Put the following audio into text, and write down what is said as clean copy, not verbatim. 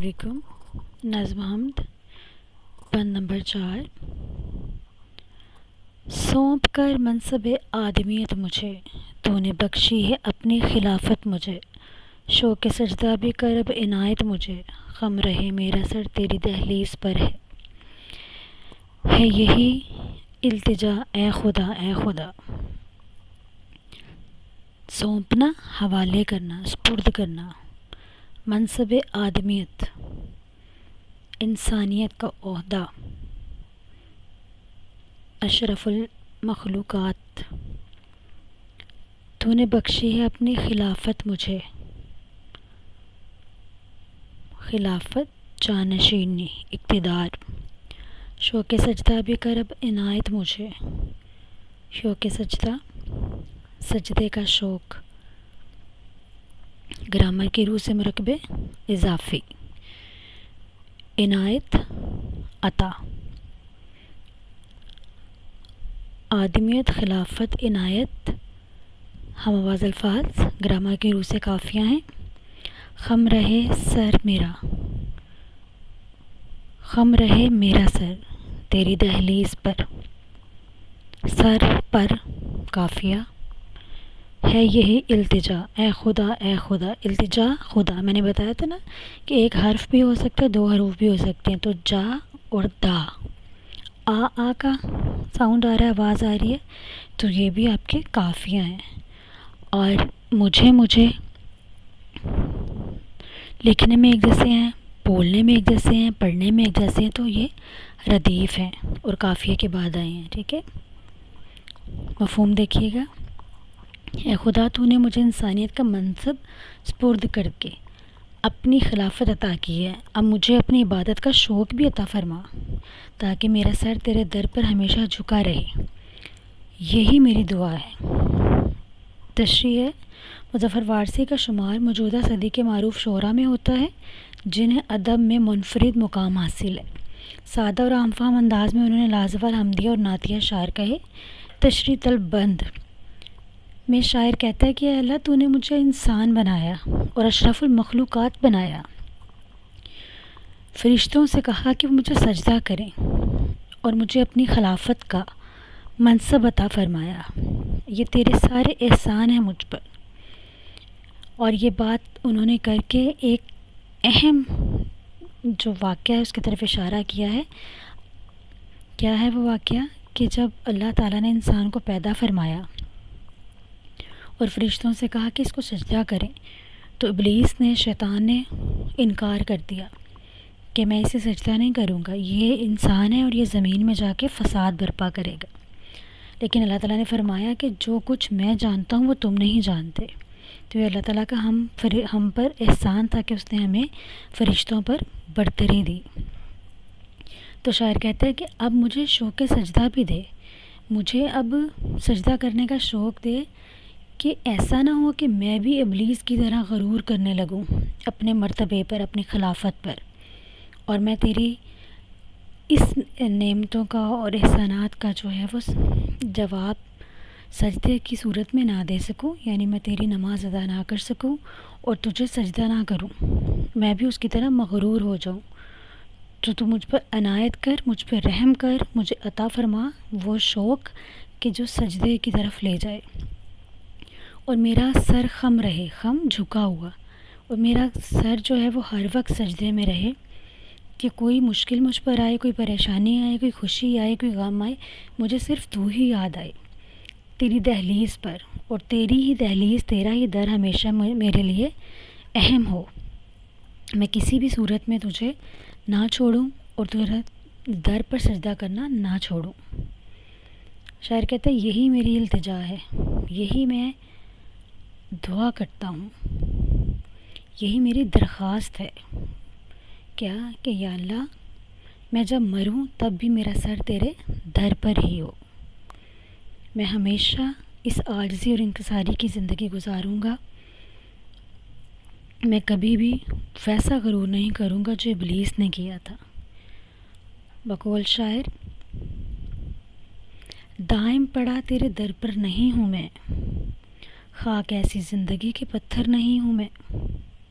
علیکم۔ نظم حمد بند نمبر 4۔ سونپ کر منصب آدمیت مجھے، تو نے بخشی ہے اپنی خلافت مجھے۔ شوق سجدہ بھی کر اب عنایت مجھے، خم رہے میرا سر تیری دہلیز پر ہے یہی التجا اے خدا اے خدا۔ سونپنا، حوالے کرنا، سپرد کرنا۔ منصب آدمیت، انسانیت کا عہدہ، اشرف المخلوقات۔ تو نے بخشی ہے اپنی خلافت مجھے، خلافت جانشینی، اقتدار۔ شوق سجدہ بھی کر اب عنایت مجھے۔ شوق سجدہ، سجدے کا شوق، گرامر کی روح سے مرکب اضافی۔ عنایت، عطا۔ آدمیت، خلافت، عنایت ہم آواز الفاظ گرامر کی روح سے کافیہ ہیں۔ خم رہے سر میرا، خم رہے میرا سر تیری دہلیز پر۔ سر پر کافیہ ہے یہی التجا اے خدا اے خدا۔ التجا خدا، میں نے بتایا تھا نا کہ ایک حرف بھی ہو سکتا ہے، دو حروف بھی ہو سکتے ہیں، تو جا اور دا، آ کا ساؤنڈ آ رہا ہے، آواز آ رہی ہے، تو یہ بھی آپ کے کافیہ ہیں۔ اور مجھے لکھنے میں ایک جیسے ہیں، بولنے میں ایک جیسے ہیں، پڑھنے میں ایک جیسے ہیں، تو یہ ردیف ہیں اور کافیہ کے بعد آئے ہیں، ٹھیک ہے۔ مفہوم دیکھیے گا۔ اے خدا، تو نے مجھے انسانیت کا منصب سپرد کر کے اپنی خلافت عطا کی ہے، اب مجھے اپنی عبادت کا شوق بھی عطا فرما، تاکہ میرا سر تیرے در پر ہمیشہ جھکا رہے، یہی میری دعا ہے۔ تشریح ہے، مظفر وارثی کا شمار موجودہ صدی کے معروف شعراء میں ہوتا ہے جنہیں ادب میں منفرد مقام حاصل ہے۔ سادہ اور عام فہم انداز میں انہوں نے لازوال حمدیہ اور نعتیہ شعر کہے۔ تشریح طلب بند میں شاعر کہتا ہے کہ اے اللہ، تو نے مجھے انسان بنایا اور اشرف المخلوقات بنایا، فرشتوں سے کہا کہ وہ مجھے سجدہ کریں اور مجھے اپنی خلافت کا منصب عطا فرمایا، یہ تیرے سارے احسان ہیں مجھ پر۔ اور یہ بات انہوں نے کر کے ایک اہم جو واقعہ ہے اس کی طرف اشارہ کیا ہے۔ کیا ہے وہ واقعہ؟ کہ جب اللہ تعالیٰ نے انسان کو پیدا فرمایا اور فرشتوں سے کہا کہ اس کو سجدہ کریں، تو ابلیس نے، شیطان نے انکار کر دیا کہ میں اسے سجدہ نہیں کروں گا، یہ انسان ہے اور یہ زمین میں جا کے فساد برپا کرے گا۔ لیکن اللہ تعالیٰ نے فرمایا کہ جو کچھ میں جانتا ہوں وہ تم نہیں جانتے۔ تو یہ اللہ تعالیٰ کا ہم پر احسان تھا کہ اس نے ہمیں فرشتوں پر برتری دی۔ تو شاعر کہتا ہے کہ اب مجھے شوق سجدہ بھی دے، مجھے اب سجدہ کرنے کا شوق دے، کہ ایسا نہ ہو کہ میں بھی ابلیس کی طرح غرور کرنے لگوں اپنے مرتبے پر، اپنی خلافت پر، اور میں تیری اس نعمتوں کا اور احسانات کا جو ہے وہ جواب سجدے کی صورت میں نہ دے سکوں، یعنی میں تیری نماز ادا نہ کر سکوں اور تجھے سجدہ نہ کروں، میں بھی اس کی طرح مغرور ہو جاؤں۔ تو مجھ پر عنایت کر، مجھ پر رحم کر، مجھے عطا فرما وہ شوق کہ جو سجدے کی طرف لے جائے، اور میرا سر خم رہے، خم جھکا ہوا، اور میرا سر جو ہے وہ ہر وقت سجدے میں رہے، کہ کوئی مشکل مجھ پر آئے، کوئی پریشانی آئے، کوئی خوشی آئے، کوئی غم آئے، مجھے صرف تو ہی یاد آئے تیری دہلیز پر، اور تیری ہی دہلیز، تیرا ہی در ہمیشہ میرے لیے اہم ہو، میں کسی بھی صورت میں تجھے نہ چھوڑوں اور تیرا در پر سجدہ کرنا نہ چھوڑوں۔ شاعر کہتا ہے یہی میری التجا ہے، یہی میں دعا کرتا ہوں، یہی میری درخواست ہے۔ کیا؟ کہ یا اللہ، میں جب مروں تب بھی میرا سر تیرے در پر ہی ہو، میں ہمیشہ اس عاجزی اور انکساری کی زندگی گزاروں گا، میں کبھی بھی ویسا غرور نہیں کروں گا جو ابلیس نے کیا تھا۔ بقول شاعر، دائم پڑا تیرے در پر نہیں ہوں میں، خاک ایسی زندگی کے پتھر نہیں ہوں میں،